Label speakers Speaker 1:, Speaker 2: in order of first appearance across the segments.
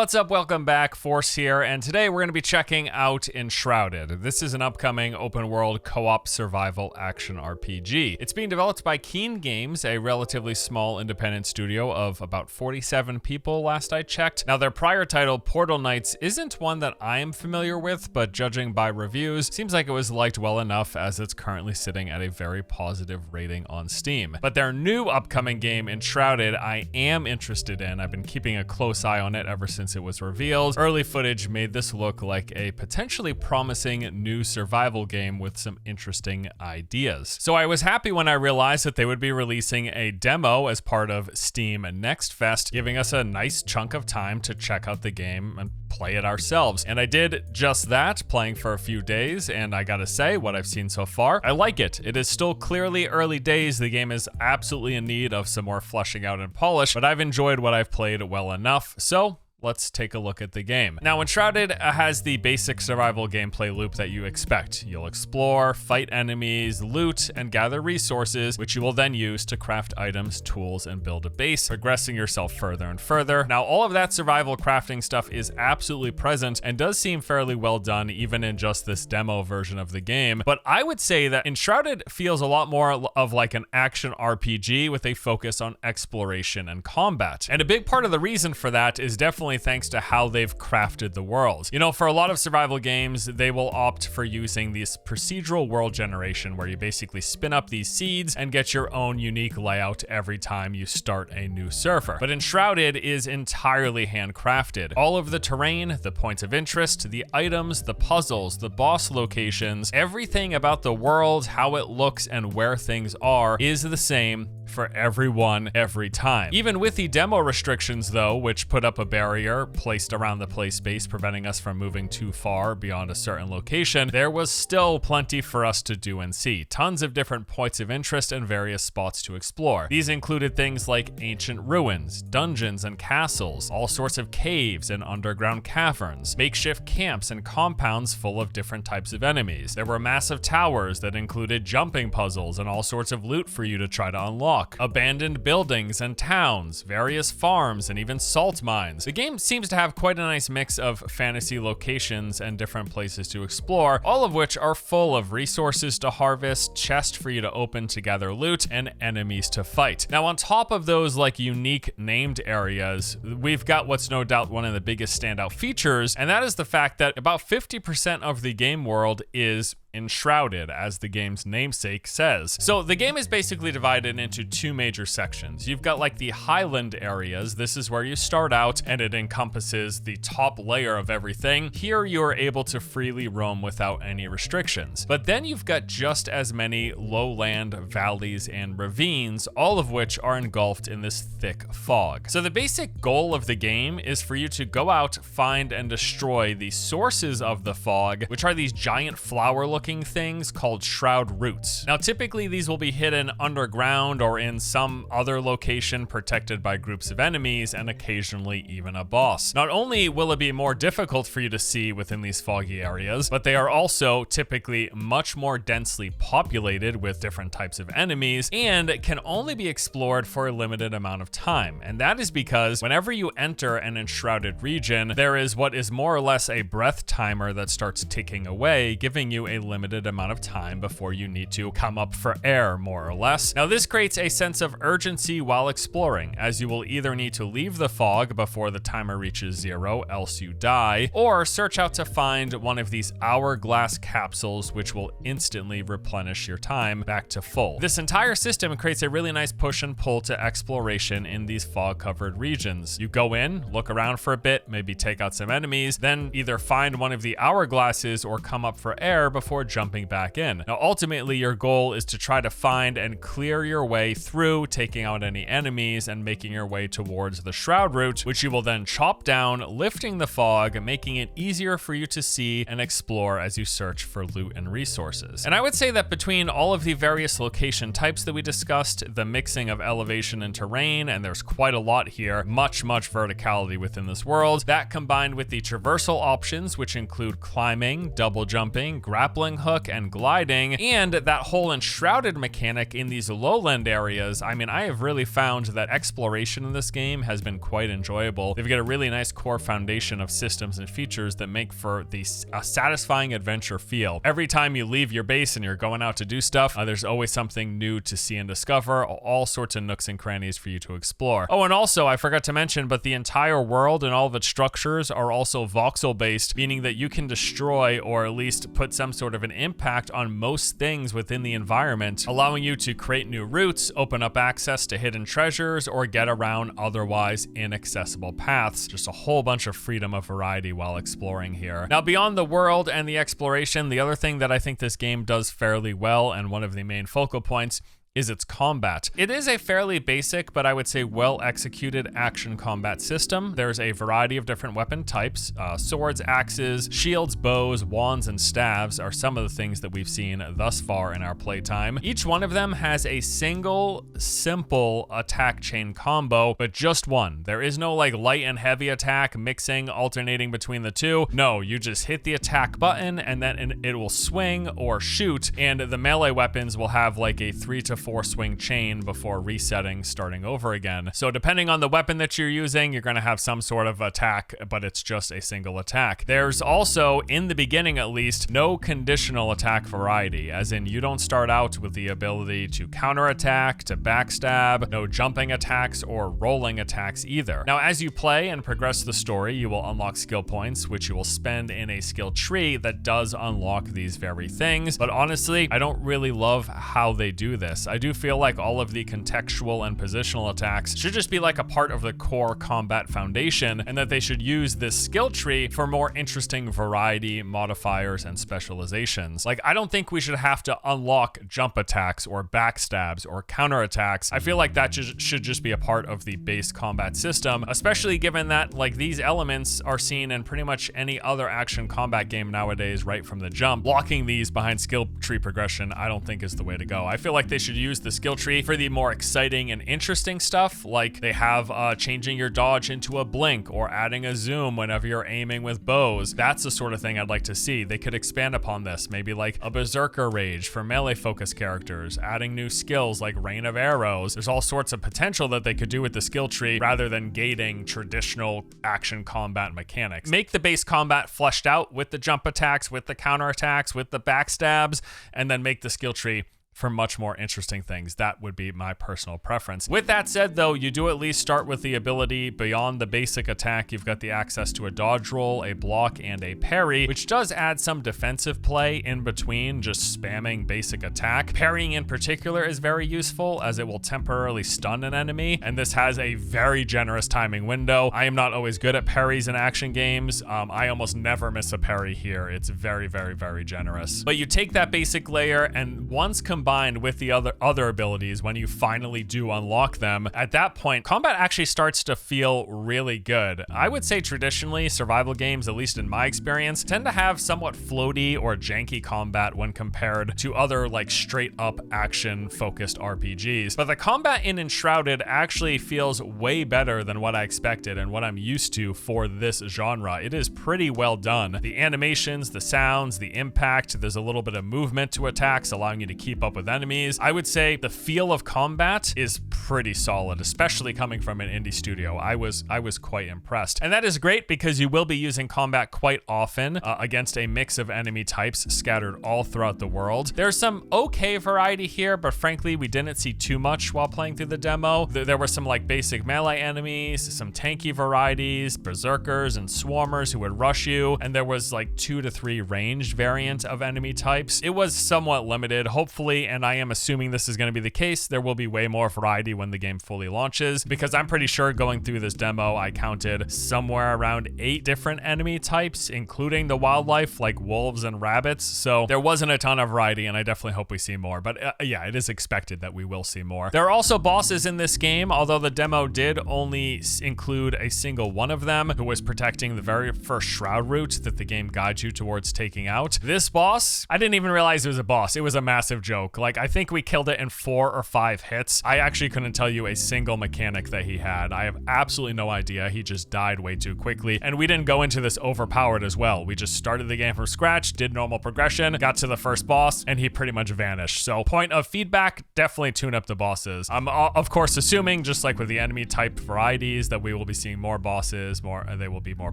Speaker 1: What's up? Welcome back. Force here, and today we're going to be checking out Enshrouded. This is an upcoming open-world co-op survival action RPG. It's being developed by Keen Games, a relatively small independent studio of about 47 people last I checked. Now, their prior title, Portal Knights, isn't one that I am familiar with, but judging by reviews, seems like it was liked well enough as it's currently sitting at a very positive rating on Steam. But their new upcoming game, Enshrouded, I am interested in. I've been keeping a close eye on it ever since it was revealed. Early footage made this look like a potentially promising new survival game with some interesting ideas. So I was happy when I realized that they would be releasing a demo as part of Steam Next Fest, giving us a nice chunk of time to check out the game and play it ourselves. And I did just that, playing for a few days, and I gotta say, what I've seen so far, I like it. It is still clearly early days. The game is absolutely in need of some more fleshing out and polish, but I've enjoyed what I've played well enough, so let's take a look at the game. Now, Enshrouded has the basic survival gameplay loop that you expect. You'll explore, fight enemies, loot, and gather resources, which you will then use to craft items, tools, and build a base, progressing yourself further and further. Now, all of that survival crafting stuff is absolutely present and does seem fairly well done, even in just this demo version of the game. But I would say that Enshrouded feels a lot more of like an action RPG with a focus on exploration and combat. And a big part of the reason for that is definitely thanks to how they've crafted the world. You know, for a lot of survival games, they will opt for using this procedural world generation where you basically spin up these seeds and get your own unique layout every time you start a new server. But Enshrouded is entirely handcrafted. All of the terrain, the points of interest, the items, the puzzles, the boss locations, everything about the world, how it looks, and where things are is the same for everyone every time. Even with the demo restrictions though, which put up a barrier placed around the play space preventing us from moving too far beyond a certain location, there was still plenty for us to do and see. Tons of different points of interest and various spots to explore. These included things like ancient ruins, dungeons and castles, all sorts of caves and underground caverns, makeshift camps and compounds full of different types of enemies. There were massive towers that included jumping puzzles and all sorts of loot for you to try to unlock. Abandoned buildings and towns, various farms, and even salt mines. The game seems to have quite a nice mix of fantasy locations and different places to explore, all of which are full of resources to harvest, chests for you to open to gather loot, and enemies to fight. Now, on top of those like unique named areas, we've got what's no doubt one of the biggest standout features, and that is the fact that about 50% of the game world is enshrouded, as the game's namesake says. So the game is basically divided into two major sections. You've got like the highland areas. This is where you start out and it encompasses the top layer of everything. Here you're able to freely roam without any restrictions. But then you've got just as many lowland valleys and ravines, all of which are engulfed in this thick fog. So the basic goal of the game is for you to go out, find and destroy the sources of the fog, which are these giant flower-looking things called shroud roots. Now, typically these will be hidden underground or in some other location protected by groups of enemies and occasionally even a boss. Not only will it be more difficult for you to see within these foggy areas, but they are also typically much more densely populated with different types of enemies and can only be explored for a limited amount of time. And that is because whenever you enter an enshrouded region, there is what is more or less a breath timer that starts ticking away, giving you a limited amount of time before you need to come up for air, more or less. Now, this creates a sense of urgency while exploring, as you will either need to leave the fog before the timer reaches 0, else you die, or search out to find one of these hourglass capsules, which will instantly replenish your time back to full. This entire system creates a really nice push and pull to exploration in these fog-covered regions. You go in, look around for a bit, maybe take out some enemies, then either find one of the hourglasses or come up for air before jumping back in. Now, ultimately, your goal is to try to find and clear your way through, taking out any enemies and making your way towards the shroud route, which you will then chop down, lifting the fog, making it easier for you to see and explore as you search for loot and resources. And I would say that between all of the various location types that we discussed, the mixing of elevation and terrain, and there's quite a lot here, much verticality within this world, that combined with the traversal options, which include climbing, double jumping, grappling hook, and gliding, and that whole enshrouded mechanic in these lowland areas, I mean, I have really found that exploration in this game has been quite enjoyable. They've get a really nice core foundation of systems and features that make for a satisfying adventure feel. Every time you leave your base and you're going out to do stuff, there's always something new to see and discover, all sorts of nooks and crannies for you to explore. Oh, and also, I forgot to mention, but the entire world and all of its structures are also voxel-based, meaning that you can destroy or at least put some sort of an impact on most things within the environment, allowing you to create new routes, open up access to hidden treasures, or get around otherwise inaccessible paths. Just a whole bunch of freedom of variety while exploring here. Now, beyond the world and the exploration, the other thing that I think this game does fairly well, and one of the main focal points, is its combat. It is a fairly basic, but I would say well executed action combat system. There's a variety of different weapon types. Swords, axes, shields, bows, wands, and staves are some of the things that we've seen thus far in our playtime. Each one of them has a single, simple attack chain combo, but just one. There is no like light and heavy attack, mixing, alternating between the two. No, you just hit the attack button and then it will swing or shoot, and the melee weapons will have like a 3 to 4 swing chain before resetting, starting over again. So depending on the weapon that you're using, you're going to have some sort of attack, but it's just a single attack. There's also, in the beginning at least, no conditional attack variety, as in you don't start out with the ability to counterattack, to backstab, no jumping attacks or rolling attacks either. Now, as you play and progress the story, you will unlock skill points, which you will spend in a skill tree that does unlock these very things. But honestly, I don't really love how they do this. I do feel like all of the contextual and positional attacks should just be like a part of the core combat foundation, and that they should use this skill tree for more interesting variety, modifiers, and specializations. Like, I don't think we should have to unlock jump attacks or backstabs or counterattacks. I feel like that should just be a part of the base combat system, especially given that like these elements are seen in pretty much any other action combat game nowadays right from the jump. Blocking these behind skill tree progression, I don't think is the way to go. I feel like they should use the skill tree for the more exciting and interesting stuff, like they have changing your dodge into a blink or adding a zoom whenever you're aiming with bows. That's the sort of thing I'd like to see. They could expand upon this, maybe like a berserker rage for melee focused characters, adding new skills like rain of arrows. There's all sorts of potential that they could do with the skill tree rather than gating traditional action combat mechanics. Make the base combat fleshed out with the jump attacks, with the counter attacks, with the backstabs, and then make the skill tree for much more interesting things. That would be my personal preference. With that said though, you do at least start with the ability beyond the basic attack. You've got the access to a dodge roll, a block, and a parry, which does add some defensive play in between just spamming basic attack. Parrying in particular is very useful as it will temporarily stun an enemy, and this has a very generous timing window. I am not always good at parries in action games. I almost never miss a parry here. It's very, very, very generous. But you take that basic layer, and once combined with the other abilities, when you finally do unlock them, at that point, combat actually starts to feel really good. I would say traditionally, survival games, at least in my experience, tend to have somewhat floaty or janky combat when compared to other like straight up action focused RPGs. But the combat in Enshrouded actually feels way better than what I expected and what I'm used to for this genre. It is pretty well done. The animations, the sounds, the impact, there's a little bit of movement to attacks, allowing you to keep up with enemies. I would say the feel of combat is pretty solid, especially coming from an indie studio. I was quite impressed. And that is great because you will be using combat quite often against a mix of enemy types scattered all throughout the world. There's some okay variety here, but frankly, we didn't see too much while playing through the demo. There were some like basic melee enemies, some tanky varieties, berserkers and swarmers who would rush you, and there was like 2 to 3 ranged variant of enemy types. It was somewhat limited. Hopefully, and I am assuming this is going to be the case, there will be way more variety when the game fully launches, because I'm pretty sure going through this demo, I counted somewhere around 8 different enemy types, including the wildlife like wolves and rabbits. So there wasn't a ton of variety, and I definitely hope we see more. But yeah, it is expected that we will see more. There are also bosses in this game, although the demo did only include a single one of them, who was protecting the very first shroud route that the game guides you towards taking out. This boss, I didn't even realize it was a boss. It was a massive joke. joke. Like, I think we killed it in 4 or 5 hits. I actually couldn't tell you a single mechanic that he had. I have absolutely no idea. He just died way too quickly. And we didn't go into this overpowered as well. We just started the game from scratch, did normal progression, got to the first boss, and he pretty much vanished. So point of feedback, definitely tune up the bosses. I'm of course assuming, just like with the enemy type varieties, that we will be seeing more bosses, they will be more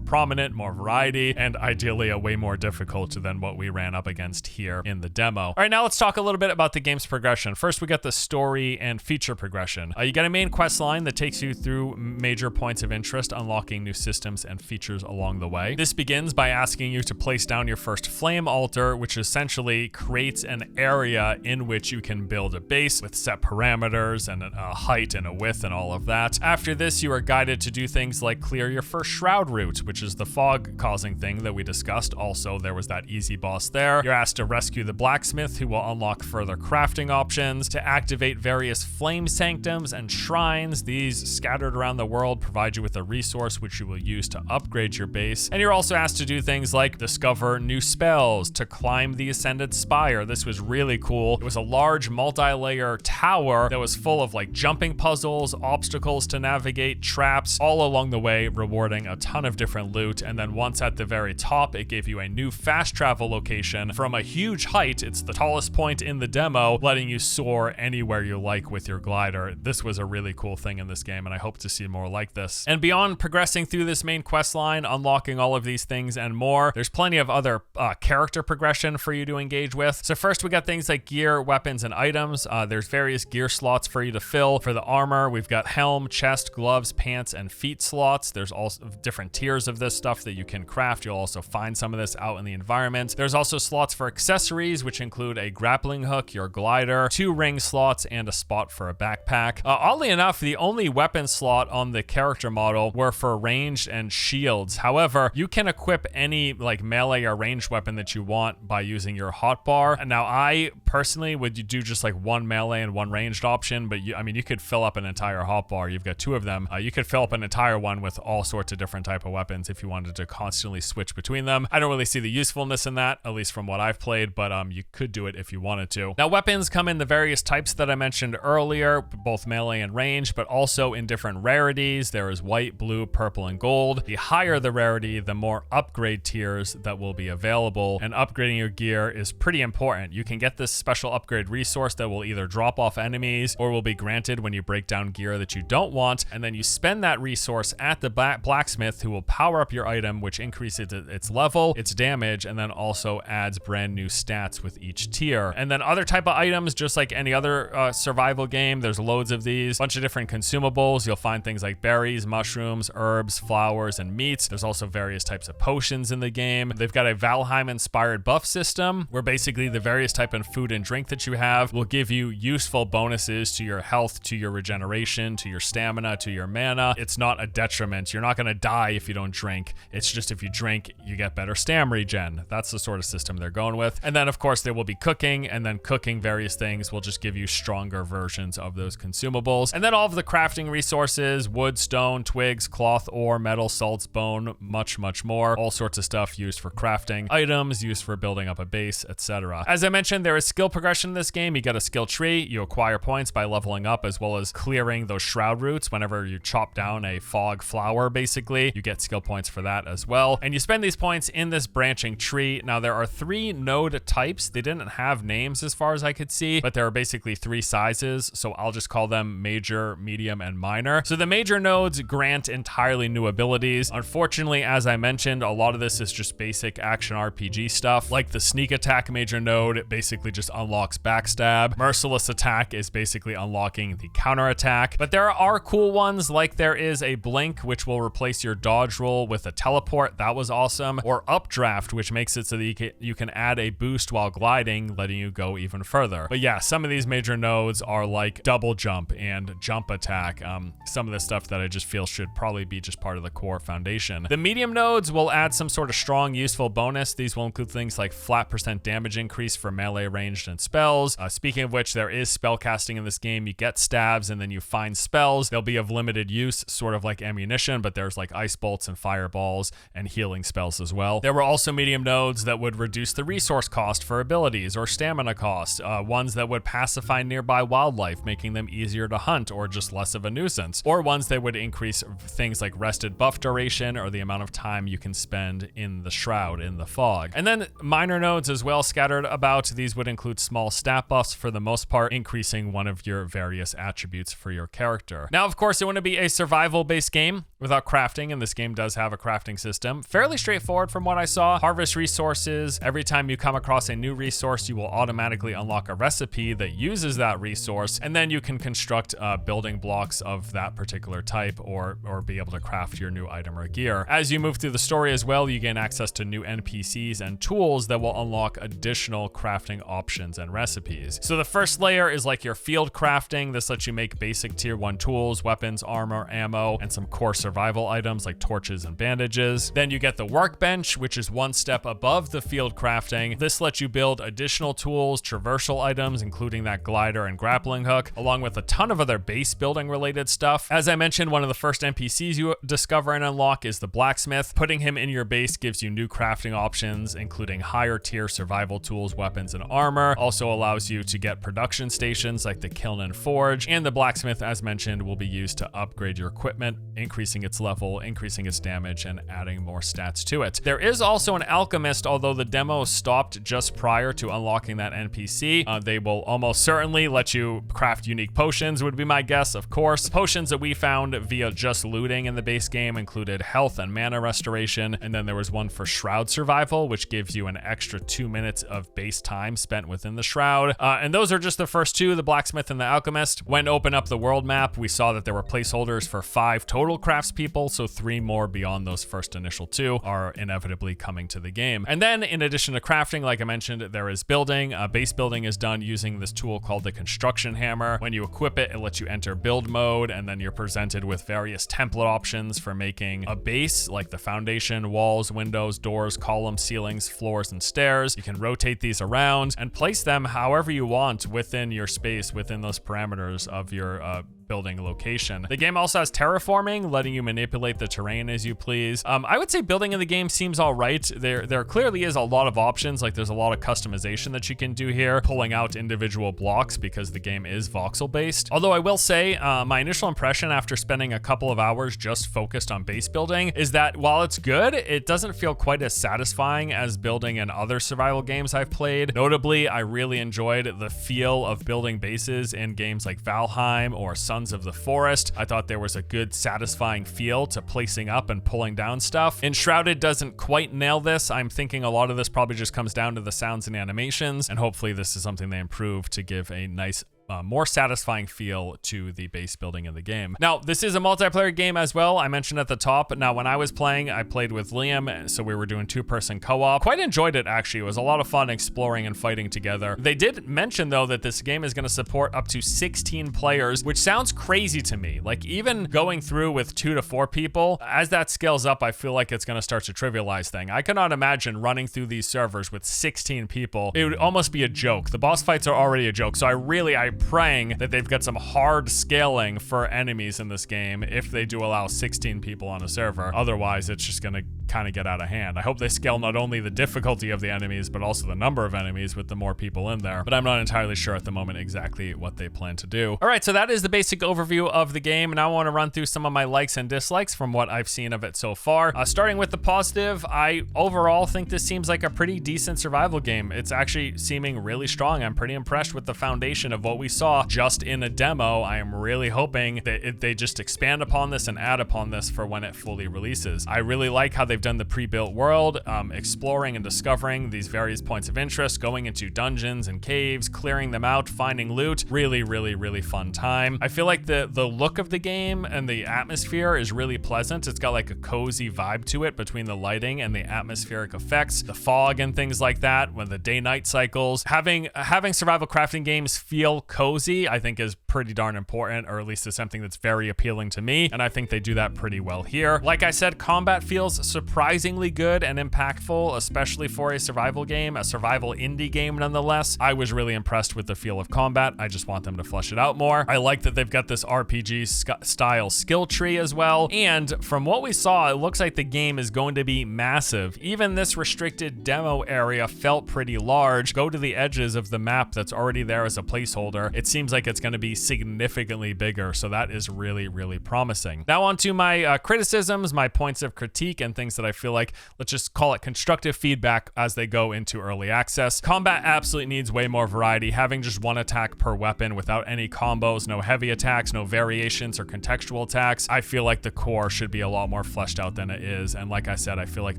Speaker 1: prominent, more variety, and ideally a way more difficult than what we ran up against here in the demo. All right, now let's talk a little bit about the game's progression. First, we got the story and feature progression. You get a main quest line that takes you through major points of interest, unlocking new systems and features along the way. This begins by asking you to place down your first flame altar, which essentially creates an area in which you can build a base with set parameters and a height and a width and all of that. After this, you are guided to do things like clear your first shroud route, which is the fog causing thing that we discussed. Also, there was that easy boss there. You're asked to rescue the blacksmith, who will unlock further crafting options, to activate various flame sanctums and shrines. These, scattered around the world, provide you with a resource which you will use to upgrade your base. And you're also asked to do things like discover new spells, to climb the ascended spire. This was really cool. It was a large multi-layer tower that was full of like jumping puzzles, obstacles to navigate, traps, all along the way, rewarding a ton of different loot. And then once at the very top, it gave you a new fast travel location from a huge height. It's the tallest point in the demo, letting you soar anywhere you like with your glider. This was a really cool thing in this game, and I hope to see more like this. And beyond progressing through this main quest line, unlocking all of these things and more, there's plenty of other character progression for you to engage with. So first, we got things like gear, weapons, and items. There's various gear slots for you to fill. For the armor, we've got helm, chest, gloves, pants, and feet slots. There's also different tiers of this stuff that you can craft. You'll also find some of this out in the environment. There's also slots for accessories, which include a grappling hook, your glider, 2 ring slots, and a spot for a backpack. Oddly enough, the only weapon slot on the character model were for ranged and shields. However, you can equip any like melee or ranged weapon that you want by using your hotbar. Now, I personally would do just like 1 melee and 1 ranged option, but you could fill up an entire hotbar. You've got 2 of them. You could fill up an entire one with all sorts of different type of weapons if you wanted to constantly switch between them. I don't really see the usefulness in that, at least from what I've played, but you could do it if you wanted to. Now, weapons come in the various types that I mentioned earlier, both melee and range, but also in different rarities. There is white, blue, purple, and gold. The higher the rarity, the more upgrade tiers that will be available, and upgrading your gear is pretty important. You can get this special upgrade resource that will either drop off enemies or will be granted when you break down gear that you don't want, and then you spend that resource at the blacksmith, who will power up your item, which increases its level, its damage, and then also adds brand new stats with each tier. And then other type of items, just like any other survival game, there's loads of these, bunch of different consumables. You'll find things like berries, mushrooms, herbs, flowers, and meats. There's also various types of potions in the game. They've got a Valheim inspired buff system, where basically the various type of food and drink that you have will give you useful bonuses to your health, to your regeneration, to your stamina, to your mana. It's not a detriment. You're not going to die if you don't drink. It's just if you drink, you get better stam regen. That's the sort of system they're going with. And then of course there will be cooking, and then cooking various things will just give you stronger versions of those consumables. And then all of the crafting resources, wood, stone, twigs, cloth, ore, metal, salts, bone, much more. All sorts of stuff used for crafting, items used for building up a base, etc. As I mentioned, there is skill progression in this game. You get a skill tree. You acquire points by leveling up, as well as clearing those shroud routes. Whenever you chop down a fog flower, basically, you get skill points for that as well. And you spend these points in this branching tree. Now, there are 3 node types. They didn't have names as far as I could see, but there are basically 3 sizes. So I'll just call them major, medium, and minor. So the major nodes grant entirely new abilities. Unfortunately, as I mentioned, a lot of this is just basic action RPG stuff. Like the sneak attack major node, it basically just unlocks backstab. Merciless attack is basically unlocking the counter attack. But there are cool ones, like there is a blink, which will replace your dodge roll with a teleport. That was awesome. Or updraft, which makes it so that you can add a boost while gliding, letting you go even further. But yeah, some of these major nodes are like double jump and jump attack. Some of the stuff that I just feel should probably be just part of the core foundation. The medium nodes will add some sort of strong, useful bonus. These will include things like flat % damage increase for melee, ranged, and spells. Speaking of which, there is spell casting in this game. You get stabs and then you find spells. They'll be of limited use, sort of like ammunition, but there's like ice bolts and fireballs and healing spells as well. There were also medium nodes that would reduce the resource cost for abilities or stamina cost. forests, ones that would pacify nearby wildlife, making them easier to hunt or just less of a nuisance, or ones that would increase things like rested buff duration or the amount of time you can spend in the shroud, in the fog. And then minor nodes as well scattered about. These would include small stat buffs for the most part, increasing one of your various attributes for your character. Now, of course, it wouldn't be a survival-based game without crafting, and this game does have a crafting system. Fairly straightforward from what I saw. Harvest resources. Every time you come across a new resource, you will automatically unlock a recipe that uses that resource, and then you can construct building blocks of that particular type or be able to craft your new item or gear. As you move through the story as well, you gain access to new NPCs and tools that will unlock additional crafting options and recipes. So the first layer is like your field crafting. This lets you make basic tier 1 tools, weapons, armor, ammo, and some core survival items like torches and bandages. Then you get the workbench, which is one step above the field crafting. This lets you build additional tools, traversal items, including that glider and grappling hook, along with a ton of other base building related stuff. As I mentioned, one of the first NPCs you discover and unlock is the blacksmith. Putting him in your base gives you new crafting options, including higher tier survival tools, weapons, and armor. Also allows you to get production stations like the kiln and forge, and the blacksmith, as mentioned, will be used to upgrade your equipment, increasing its level, increasing its damage, and adding more stats to it. There is also an alchemist, although the demo stopped just prior to unlocking that NPC. They will almost certainly let you craft unique potions, would be my guess, of course. Potions that we found via just looting in the base game included health and mana restoration, and then there was one for shroud survival, which gives you an extra 2 minutes of base time spent within the shroud. And those are just the first two, the blacksmith and the alchemist. When open up the world map, we saw that there were placeholders for 5 total craftspeople, so 3 more beyond those first initial 2 are inevitably coming to the game. And then in addition to crafting, like I mentioned, there is building. Base building is done using this tool called the construction hammer. When you equip it, it lets you enter build mode, and then you're presented with various template options for making a base, like the foundation, walls, windows, doors, columns, ceilings, floors, and stairs. You can rotate these around and place them however you want within your space, within those parameters of your building location. The game also has terraforming, letting you manipulate the terrain as you please. I would say building in the game seems all right. There clearly is a lot of options, like there's a lot of customization that you can do here, pulling out individual blocks because the game is voxel based. Although I will say my initial impression after spending a couple of hours just focused on base building is that while it's good, it doesn't feel quite as satisfying as building in other survival games I've played. Notably, I really enjoyed the feel of building bases in games like Valheim or Sons of the Forest. I thought there was a good satisfying feel to placing up and pulling down stuff. Enshrouded doesn't quite nail this. I'm thinking a lot of this probably just comes down to the sounds and animations, and hopefully this is something they improve to give a nice more satisfying feel to the base building in the game. Now, this is a multiplayer game as well. I mentioned at the top. Now, when I was playing, I played with Liam, so we were doing 2-person co-op. Quite enjoyed it, actually. It was a lot of fun exploring and fighting together. They did mention, though, that this game is going to support up to 16 players, which sounds crazy to me. Like, even going through with 2 to 4 people, as that scales up, I feel like it's going to start to trivialize things. I cannot imagine running through these servers with 16 people. It would almost be a joke. The boss fights are already a joke, so I'm praying that they've got some hard scaling for enemies in this game if they do allow 16 people on a server. Otherwise, it's just gonna kind of get out of hand. I hope they scale not only the difficulty of the enemies, but also the number of enemies with the more people in there. But I'm not entirely sure at the moment exactly what they plan to do. All right, so that is the basic overview of the game. Now I want to run through some of my likes and dislikes from what I've seen of it so far. Starting with the positive, I overall think this seems like a pretty decent survival game. It's actually seeming really strong. I'm pretty impressed with the foundation of what we saw just in a demo. I am really hoping that they just expand upon this and add upon this for when it fully releases. I really like how they've done the pre-built world, exploring and discovering these various points of interest, going into dungeons and caves, clearing them out, finding loot. Really, really, really fun time. I feel like the look of the game and the atmosphere is really pleasant. It's got like a cozy vibe to it between the lighting and the atmospheric effects, the fog and things like that, when the day-night cycles. Having survival crafting games feel cozy, I think is pretty darn important, or at least is something that's very appealing to me, and I think they do that pretty well here. Like I said, combat feels surprisingly good and impactful, especially for a survival game, a survival indie game nonetheless. I was really impressed with the feel of combat. I just want them to flesh it out more. I like that they've got this RPG style skill tree as well, and from what we saw, it looks like the game is going to be massive. Even this restricted demo area felt pretty large. Go to the edges of the map that's already there as a placeholder. It seems like it's going to be significantly bigger, so that is really, really promising. Now on to my criticisms, my points of critique, and things that I feel like, let's just call it constructive feedback as they go into early access. Combat absolutely needs way more variety. Having just one attack per weapon without any combos, no heavy attacks, no variations or contextual attacks. I feel like the core should be a lot more fleshed out than it is, and like I said, I feel like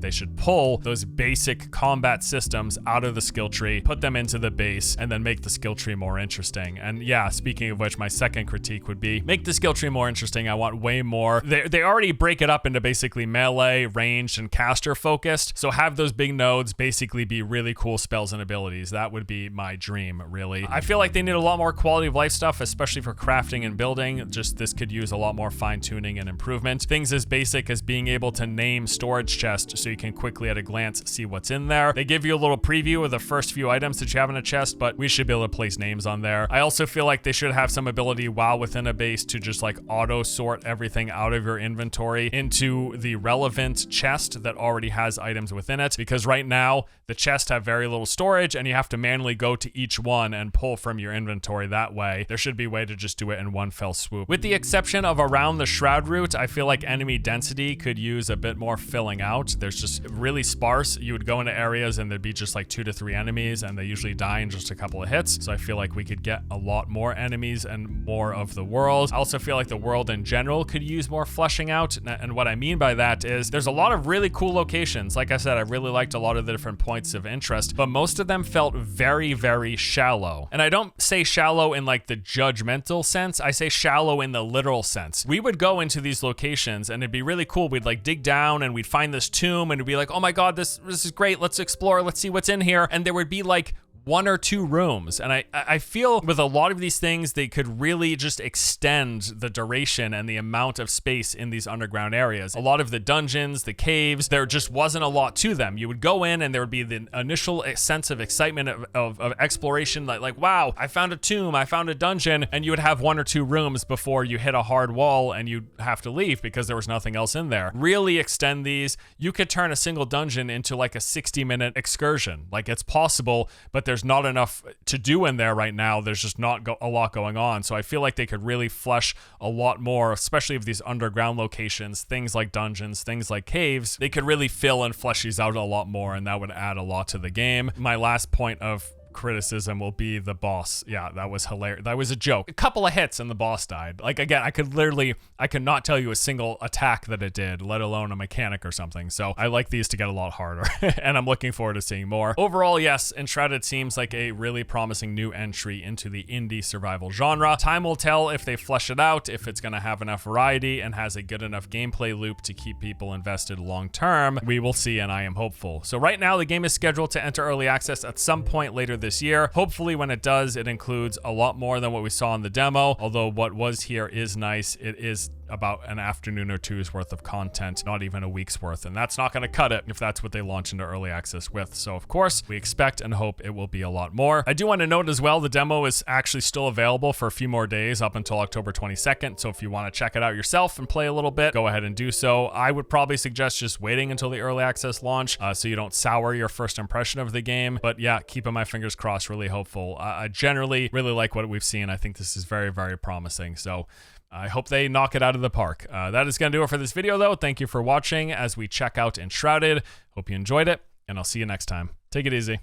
Speaker 1: they should pull those basic combat systems out of the skill tree, put them into the base, and then make the skill tree more interesting. And yeah, speaking of which, my second critique would be make the skill tree more interesting. I want way more. They already break it up into basically melee, ranged, and caster focused, so have those big nodes basically be really cool spells and abilities. That would be my dream, really. I feel like they need a lot more quality of life stuff, especially for crafting and building. Just this could use a lot more fine-tuning and improvement. Things as basic as being able to name storage chest so you can quickly at a glance see what's in there. They give you a little preview of the first few items that you have in a chest, but we should be able to place names on there. I also feel like they should have some ability while within a base to just like auto sort everything out of your inventory into the relevant chest that already has items within it, because right now the chests have very little storage and you have to manually go to each one and pull from your inventory that way. There should be a way to just do it in one fell swoop. With the exception of around the shroud route, I feel like enemy density could use a bit more filling out. There's just really sparse. You would go into areas and there'd be just like 2 to 3 enemies, and they usually die in just a couple of hits. So I feel like we could get a lot more enemies and more of the world. I also feel like the world in general could use more fleshing out. And what I mean by that is there's a lot of really cool locations. Like I said, I really liked a lot of the different points of interest, but most of them felt very, very shallow. And I don't say shallow in like the judgmental sense. I say shallow in the literal sense. We would go into these locations and it'd be really cool. We'd like dig down and we'd find this tomb and it'd be like, oh my God, this is great. Let's explore. Let's see what's in here. And there would be like 1 or 2 rooms. And I feel with a lot of these things, they could really just extend the duration and the amount of space in these underground areas. A lot of the dungeons, the caves, there just wasn't a lot to them. You would go in and there would be the initial sense of excitement of exploration, like, wow, I found a tomb, I found a dungeon, and you would have 1 or 2 rooms before you hit a hard wall and you'd have to leave because there was nothing else in there. Really extend these. You could turn a single dungeon into like a 60-minute excursion. Like, it's possible, but there's not enough to do in there right now. There's just not a lot going on. So I feel like they could really flesh a lot more, especially of these underground locations, things like dungeons, things like caves. They could really fill and flesh these out a lot more, and that would add a lot to the game. My last point of criticism will be the boss. Yeah, that was hilarious. That was a joke. A couple of hits and the boss died. Like, again, I could not tell you a single attack that it did, let alone a mechanic or something. So I like these to get a lot harder and I'm looking forward to seeing more. Overall, yes, Enshrouded seems like a really promising new entry into the indie survival genre. Time will tell if they flesh it out, if it's going to have enough variety and has a good enough gameplay loop to keep people invested long term. We will see, and I am hopeful. So right now the game is scheduled to enter early access at some point later this year. Hopefully when it does, it includes a lot more than what we saw in the demo. Although what was here is nice. It is about an afternoon or two's worth of content, not even a week's worth, and that's not going to cut it if that's what they launch into early access with. So of course we expect and hope it will be a lot more. I do want to note as well, the demo is actually still available for a few more days up until October 22nd. So if you want to check it out yourself and play a little bit, go ahead and do so. I would probably suggest just waiting until the early access launch so you don't sour your first impression of the game. But yeah, keeping my fingers crossed, really hopeful. I generally really like what we've seen. I think this is very, very promising. So I hope they knock it out of the park. That is going to do it for this video, though. Thank you for watching as we check out Enshrouded. Hope you enjoyed it, and I'll see you next time. Take it easy.